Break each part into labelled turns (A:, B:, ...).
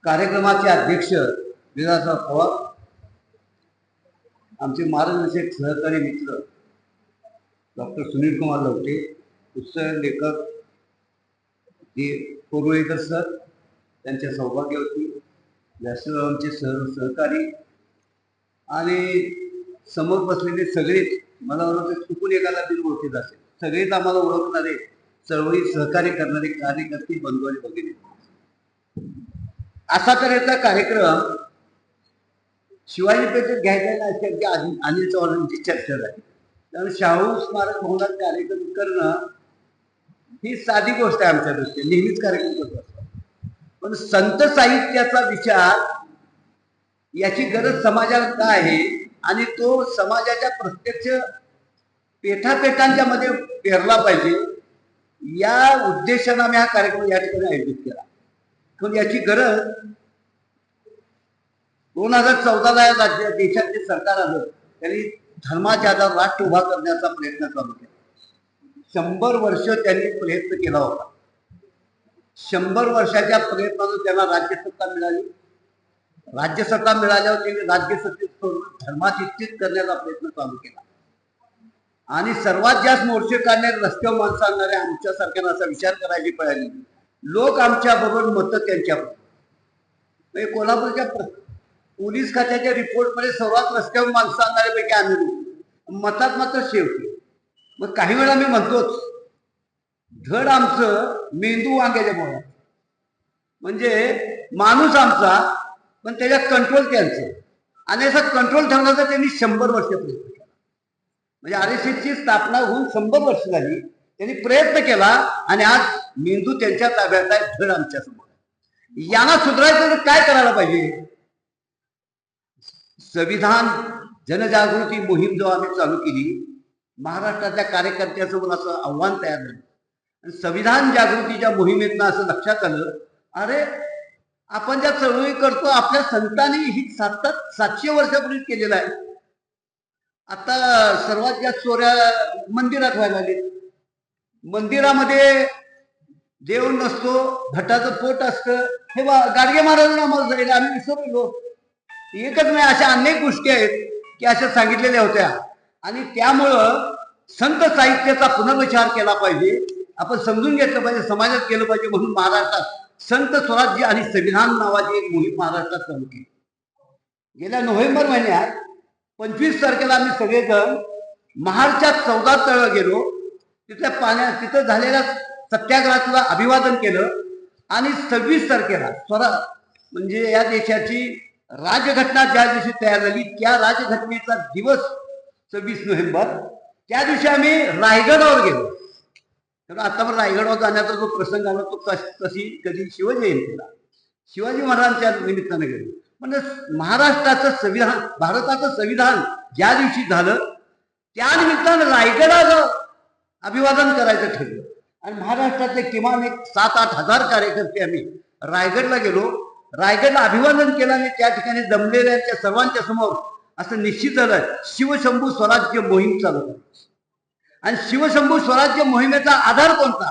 A: कार्यक्रमाचे अध्यक्ष विलासराव पवार, आमचे मार्गदर्शक सहकारी मित्र डॉक्टर सुनील कुमार लवटे, पुस्तक लेखक जे कोरुळेकर सर, त्यांच्या सौभाग्यवती व्यासरावांचे सहकारी आणि समोर बसलेले सगळेच, मला वाटतं चुकून एखादा तरी ओळखीत असेल, सगळेच आम्हाला ओळखणारे, चळवळीत सहकार्य करणारे कार्यकर्ते, बंधू आणि भगिनी. असा तऱ्हेचा कार्यक्रम शिवाजी पेठेत घ्यायचा नाही अशी अनिल चव्हाणांची चर्चा झाली. त्यामुळे शाहू स्मारक भवनात कार्यक्रम करणं ही साधी गोष्ट आहे आमच्या दृष्टीने, नेहमीच कार्यक्रम करत असतो. पण संत साहित्याचा विचार याची गरज समाजाला काय आहे आणि तो समाजाच्या प्रत्यक्ष पेठापेठांच्या मध्ये पेरला पाहिजे, या उद्देशाने आम्ही हा कार्यक्रम या ठिकाणी आयोजित केला. पण याची गरज 2014ला या राज्य देशाचे सरकार आलं, त्यांनी धर्माच्या आधार राष्ट्र उभा करण्याचा प्रयत्न चालू केला. 100 वर्ष त्यांनी प्रयत्न केला होता. 100 वर्षाच्या प्रयत्नातून त्यांना राज्यसत्ता मिळाली. राज्यसत्ता मिळाल्यावर त्यांनी राज्यसत्तेत धर्माधिष्ठित करण्याचा प्रयत्न चालू केला. आणि सर्वात जास्त मोर्चे काढणारे, रस्त्यावर माणसं आणणारे आमच्यासारख्यांना असा विचार करायची पळाली. लोक आमच्या बरोबर, मतं त्यांच्या बरोबर. कोल्हापूरच्या पोलीस खात्याच्या रिपोर्टमध्ये सर्वात रस्त्यावर माणसं आणणाऱ्यापैकी आम्ही, मतात मात्र शेवटी. मग काही वेळा मी म्हणतोच, धड आमचं मेंदू वांग्याच्या बोळात, म्हणजे माणूस आमचा पण त्याच्यात कंट्रोल त्यांचं, आणि असा कंट्रोल ठेवण्याचा त्यांनी 100 वर्ष प्रयत्न केला. म्हणजे RSSची स्थापना होऊन 100 वर्ष झाली, त्यांनी प्रयत्न केला आणि आज मेंदू त्यांच्या ताब्यात आहे, धड आमच्या समोर. यांना सुधारायचं तर काय करायला पाहिजे? संविधान जनजागृती मोहीम जो आम्ही चालू केली, महाराष्ट्रातल्या कार्यकर्त्यासमोर असं आव्हान तयार झालं आणि संविधान जागृतीच्या मोहिमेतनं असं लक्षात आलं, अरे आपण ज्या चळवळी करतो आपल्या संतांनी ही 700 वर्षापूर्वी केलेलं आहे. आता सर्वात जास्त चोऱ्या मंदिरात व्हायला लागले. मंदिरामध्ये देव नसतो, भटाचं पोट असतं, हे गाडगे महाराजांना आम्हाला सांगितलं, आम्ही विसरलो. एकच नाही, अशा अनेक गोष्टी आहेत की अशा सांगितलेल्या होत्या. आणि त्यामुळं संत साहित्याचा पुनर्विचार केला पाहिजे, आपण समजून घेतलं पाहिजे, समाजात केलं पाहिजे. म्हणून महाराष्ट्रात संत स्वराज्य आणि संविधान नावाची एक मोहीम महाराष्ट्रात चालू केली. गेल्या नोव्हेंबर महिन्यात 25 तारखेला आम्ही सगळेजण महाडच्या 14 तळ गेलो. तिथल्या तिथं झालेल्या सत्याग्रहाला अभिवादन केलं आणि 26 तारखेला म्हणजे या देशाची राजघटना ज्या दिवशी तयार झाली, त्या राजघटनेचा दिवस 26 नोव्हेंबर, त्या दिवशी आम्ही रायगडावर गेलो. तर आता पण रायगडावर जाण्याचा जो प्रसंग आला तो कधी शिवजयंतीला शिवाजी महाराजांच्या निमित्तानं गेलो. म्हणजे महाराष्ट्राचं संविधान, भारताचं संविधान ज्या दिवशी झालं त्या निमित्तानं रायगडाला अभिवादन करायचं ठरलं. आणि महाराष्ट्रातले किमान 7-8 हजार कार्यकर्ते आम्ही रायगडला गेलो. रायगडला अभिवादन केलं आणि त्या ठिकाणी जमलेल्या सर्वांच्या समोर असं निश्चित झालं, शिवशंभू स्वराज्य मोहीम चालू झाली. आणि शिवशंभू स्वराज्य मोहिमेचा आधार कोणता?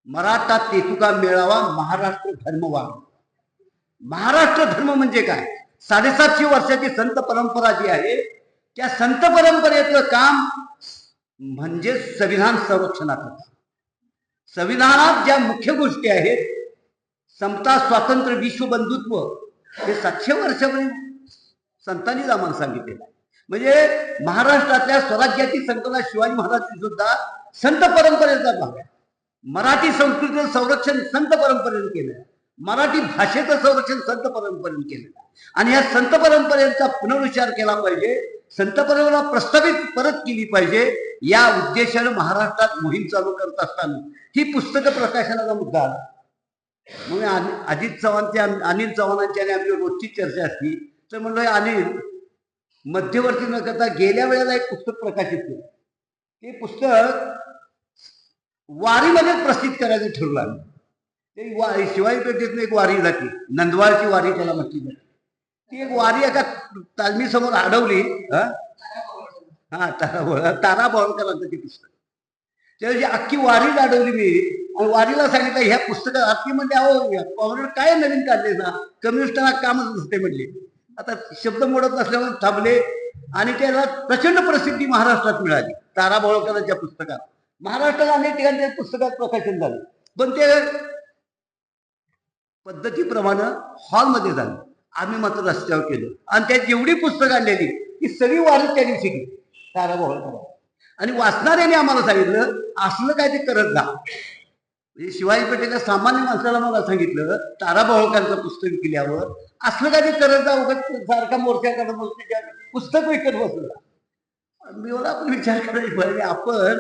A: मराठा तेतुका मिळावा, महाराष्ट्र धर्म व्हावा. महाराष्ट्र धर्म म्हणजे काय? 750 वर्षाची संत परंपरा जी आहे, त्या संत परंपरेचं काम म्हणजे संविधान संरक्षणाचं. संविधानात ज्या मुख्य गोष्टी आहेत, समता, स्वातंत्र्य, विश्वबंधुत्व, हे 700 वर्षापर्यंत संतांनी आम्हाला सांगितलेलं आहे. म्हणजे महाराष्ट्रातल्या स्वराज्याची संकल्पना शिवाजी महाराजांनी सुद्धा संत परंपरेचा भाग आहे. मराठी संस्कृतीचं संरक्षण संत परंपरेने केलं, मराठी भाषेचं संरक्षण संत परंपरेने केलं. आणि या संत परंपरेचा पुनर्विचार केला पाहिजे, संत परंपरा प्रस्थापित परत केली पाहिजे, या उद्देशाने महाराष्ट्रात मोहीम चालू करत असताना ही पुस्तकं प्रकाशनाचा मुद्दा आला. मग अजित चव्हाणच्या, अनिल चव्हाणांची आणि आपली रोजची चर्चा असती, तर म्हणलं अनिल मध्यवर्ती न करता गेल्या वेळेला एक पुस्तक प्रकाशित केलं. ते पुस्तक वारीमध्ये प्रसिद्ध करायचं ठरलं. ते शिवाजी पेठेतून एक वारी जाते, नंदवाळची वारी त्याला म्हटली जाते. ती एक वारी एका तालमी समोर अडवली. हा तारा बोळकरांचं ते पुस्तक. त्याची अख्खी वारीच अडवली मी आणि वारीला सांगितलं ह्या पुस्तकात अख्खी म्हणजे अहो काँग्रेस काय नवीन काढले ना, कम्युनिस्टांना कामच नसते म्हणले. आता शब्द मोडत नसल्यामुळे थांबले आणि त्याला प्रचंड प्रसिद्धी महाराष्ट्रात मिळाली तारा बोळकरांच्या पुस्तकात. महाराष्ट्रात अनेक ठिकाणी त्या पुस्तकात प्रकाशन झालं, पण ते पद्धतीप्रमाणे हॉलमध्ये झालं. आम्ही मात्र रस्त्यावर केलं आणि त्यात जेवढी पुस्तकं आणलेली ती सगळी वारी त्या दिवशी केली तारा बोळकर. आणि वाचणाऱ्याने आम्हाला सांगितलं असलं काय ते करत जा. म्हणजे शिवाजी पेठेच्या सामान्य माणसाला मला सांगितलं तारा बोळकरांचं पुस्तक केल्यावर असलं काय ते करत जा, उगाच सारखा मोर्चा करत पुस्तक विकत बसला. मी मला आपण विचार करायची आपण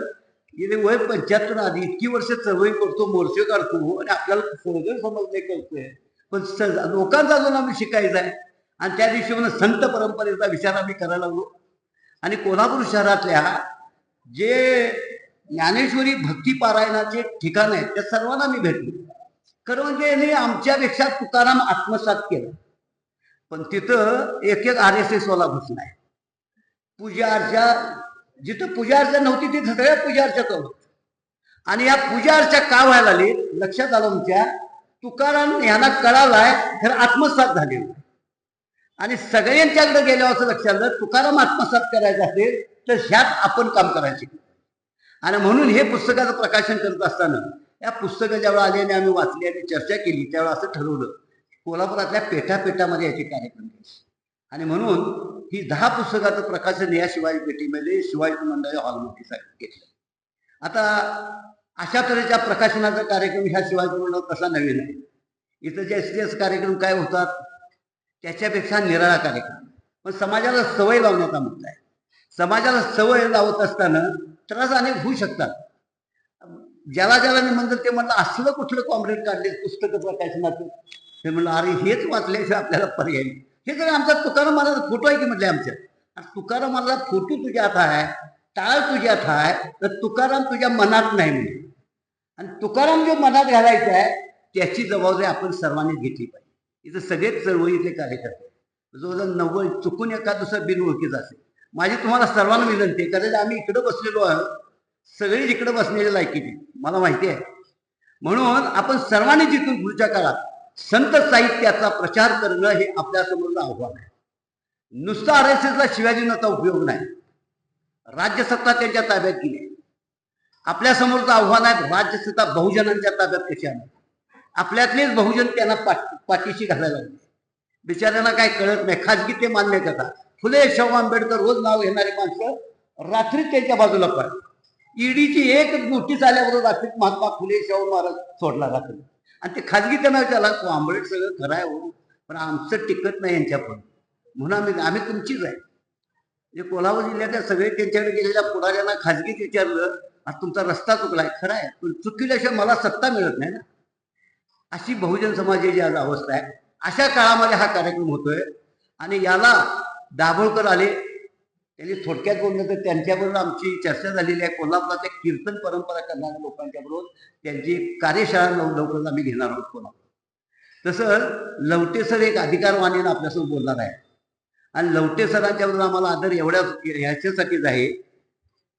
A: गेले वय 75 आधी इतकी वर्ष चळवळी करतो, मोर्चे काढतो आणि आपल्याला सगळं समजले करतोय, पण लोकांचा अजून आम्ही शिकायचं आहे. आणि त्या दिवशी म्हणून संत परंपरेचा विचार आम्ही करायला लागलो. आणि कोल्हापूर शहरातल्या जे ज्ञानेश्वरी भक्ती पारायणाचे ठिकाण आहेत त्या सर्वांना मी भेटलो. खरं म्हणजे आमच्यापेक्षा तुकाराम आत्मसात केलं, पण तिथं एक एक RSS वाला बसलाय. पूजा अर्चा जिथं पूजा अर्चा नव्हती तिथं सगळ्या पूजा अर्चा करत. आणि या पूजा अर्चा का व्हायला लागली लक्षात आलं आमच्या, तुकाराम यांना कळालाय खरं आत्मसात झाले. आणि सगळ्यांच्याकडे गेल्यावर असं लक्षात आलं तुकाराम आत्मसात करायचं असेल तर ह्यात आपण काम करायचे. आणि म्हणून हे पुस्तकाचं प्रकाशन करत असताना या पुस्तकं ज्यावेळेला आले आणि आम्ही वाचली आणि चर्चा केली त्यावेळेला असं ठरवलं कोल्हापुरातल्या पेठापेठामध्ये याचे कार्यक्रम केले. आणि म्हणून ही 10 पुस्तकाचं प्रकाशन या शिवाजी पेठेमध्ये शिवाजी मंडळ हॉलमध्ये घेतलं. आता अशा तऱ्हेच्या प्रकाशनाचा कार्यक्रम ह्या शिवाजी मंडळ कसा नवीन आहे. इथं जे कार्यक्रम काय होतात त्याच्यापेक्षा निराळा कार्यक्रम, पण समाजाला सवय लावण्याचा मुद्दा आहे. समाजाला सवय लावत असताना त्रास अनेक होऊ शकतात. ज्याला ज्याला मी म्हणतो ते म्हणलं असलं कुठलं कॉम्रेड काढले पुस्तकं प्रकाशनाचं, ते म्हणलं अरे हेच वाचल्याशिवाय आपल्याला पर्याय नाही. हे जर आमचा तुकाराम महाराज फोटो आहे की म्हटले आमच्या, तुकाराम महाराज फोटो तुझ्यात आहे, टाळ तुझ्यात आहे, तर तुकाराम तुझ्या मनात नाही म्हणजे. आणि तुकाराम जो मनात घालायचा आहे त्याची जबाबदारी आपण सर्वांनी घेतली पाहिजे. इथं सगळेच चळवळीचे कार्यकर्ते जवळजवळ 90 चुकून एखाद दुसरं बिनओळखीचं असेल. माझी तुम्हाला सर्वांना विनंती आहे, कारण आम्ही इकडं बसलेलो आहोत, सगळी इकडं बसण्याच्या लायकीची मला माहिती आहे. म्हणून आपण सर्वांनी जिथून पुढच्या काळात संत साहित्याचा प्रचार करणं हे आपल्यासमोरचं आव्हान आहे. नुसतं RSSला शिवाजींचा उपयोग नाही, राज्यसत्ता त्यांच्या ताब्यात गेली. आपल्यासमोरचं आव्हान आहे राज्यसत्ता बहुजनांच्या ताब्यात कशी आणली. आपल्यातलेच बहुजन त्यांना पाठीशी घालायला लागले. बिचाऱ्यांना काय कळत नाही, खाजगी ते मान्य करतात. फुले शाहू आंबेडकर रोज नाव घेणारी माणसं रात्री त्यांच्या बाजूला पडतात. ईडीची एक नोटीस आल्याबरोबर रात्री महात्मा फुले शाहू महाराज सोडला रात्री. आणि ते खाजगी त्यांना विचारला तो आंबेडकर सगळं खरं आहे हो, पण आमचं टिकत नाही यांच्याकडून, म्हणून आम्ही तुमचीच आहे. म्हणजे कोल्हापूर जिल्ह्यातल्या सगळे त्यांच्याकडे गेलेल्या पुढाऱ्यांना खाजगीत विचारलं तुमचा रस्ता चुकलाय, खरं आहे, पण चुकल्याशिवाय मला सत्ता मिळत नाही ना. अशी बहुजन समाजाची आज अवस्था आहे. अशा काळामध्ये हा कार्यक्रम होतोय आणि याला दाभोळकर आले, त्यांनी थोडक्यात बोललं तर त्यांच्याबरोबर आमची चर्चा झालेली आहे. कोल्हापुरातल्या कीर्तन परंपरा करणाऱ्या लोकांच्या बरोबर त्यांची कार्यशाळा लवकरच आम्ही घेणार आहोत कोल्हापूर. तसं लवटे सर एक अधिकारवाणीनं आपल्यासोबत बोलणार आहे. आणि लवटे सरांच्या बरोबर आम्हाला आदर ह्याच्यासाठीच आहे,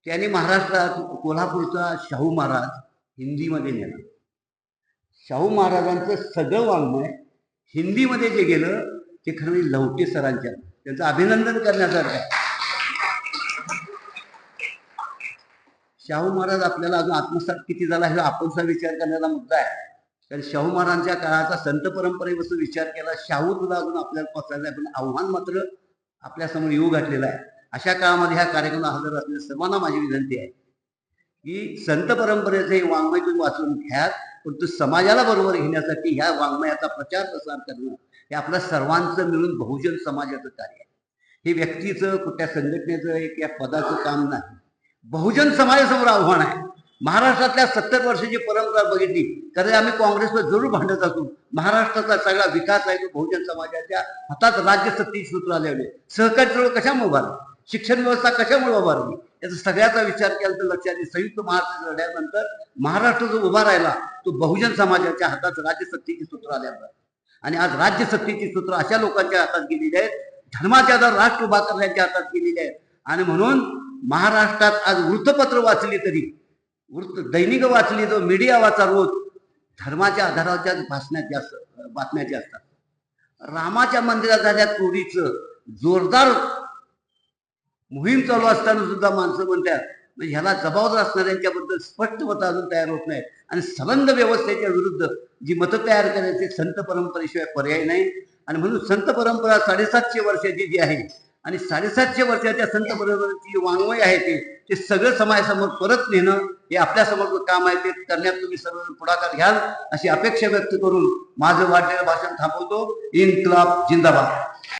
A: त्यांनी महाराष्ट्रात कोल्हापूरचा शाहू महाराज हिंदीमध्ये नेला. शाहू महाराजांचं सगळं वाङ्मय हिंदीमध्ये जे गेलं ते खरं म्हणजे लवटे सरांच्या, त्यांचं अभिनंदन करण्यासारखं आहे. शाहू महाराज आपल्याला अजून आत्मसात किती झाला हे आपणचा विचार करण्याचा मुद्दा आहे. कारण शाहू महाराजांच्या काळाचा संत परंपरेपासून विचार केला, शाहू तुला अजून आपल्याला पोचायला आहे, पण आव्हान मात्र आपल्यासमोर येऊ घातलेलं आहे. अशा काळामध्ये ह्या कार्यक्रमाला हजर असलेल्या सर्वांना माझी विनंती आहे की संत परंपरेचे वाङ्मय तुम्ही वाचून घ्या, पण तो समाजाला बरोबर घेण्यासाठी ह्या वाङ्मयाचा प्रचार प्रसार करणं हे आपल्या सर्वांचं मिळून बहुजन समाजाचं कार्य आहे. हे व्यक्तीचं कुठल्या संघटनेचं एक या पदाचं काम नाही, बहुजन समाजासमोर आव्हान आहे. महाराष्ट्रातल्या 70 वर्षाची परंपरा बघितली तर आम्ही काँग्रेसवर जरूर भांडत असू. महाराष्ट्राचा सगळा विकास आहे तो बहुजन समाजाच्या हातात राज्यसत्तेची सूत्र आलेले. सहकारी चळवळ कशामुळे उभारली, शिक्षण व्यवस्था कशामुळे उभारली, याचा सगळ्याचा विचार केला तर लक्षात येईल. संयुक्त महाराष्ट्र लढ्यानंतर महाराष्ट्र जो उभा राहिला तो बहुजन समाजाच्या हातात राज्यसत्तेची सूत्र आल्यामुळे. आणि आज राज्यसत्तेची सूत्र अशा लोकांच्या हातात गेलेली आहेत, धर्माच्या आधार राष्ट्र उभा करण्याच्या हातात गेलेले आहेत. आणि म्हणून महाराष्ट्रात आज वृत्तपत्र वाचली तरी, दैनिक वाचली जो मीडिया वाचा रोज, धर्माच्या आधाराच्या बातम्या ज्या असतात. रामाच्या मंदिरात झाल्या चोरीचं जोरदार मोहीम चालू असताना सुद्धा माणसं म्हणतात म्हणजे ह्याला जबाबदार असणाऱ्यांच्याबद्दल स्पष्ट मतं अजून तयार होत नाही. आणि संबंध व्यवस्थेच्या विरुद्ध जी मतं तयार करायची संत परंपरेशिवाय पर्याय नाही. आणि म्हणून संत परंपरा 750 वर्षाची जी आहे आणि 750 वर्षाच्या संत परंपरेची जी वाङ्मय आहे ते सगळं समाजासमोर परत नेणं हे आपल्या समोरचं काम आहे. ते करण्यात तुम्ही सर्व पुढाकार घ्याल अशी अपेक्षा व्यक्त करून माझं वाढलेलं भाषण थांबवतो. इन्क्लाब जिंदाबाद.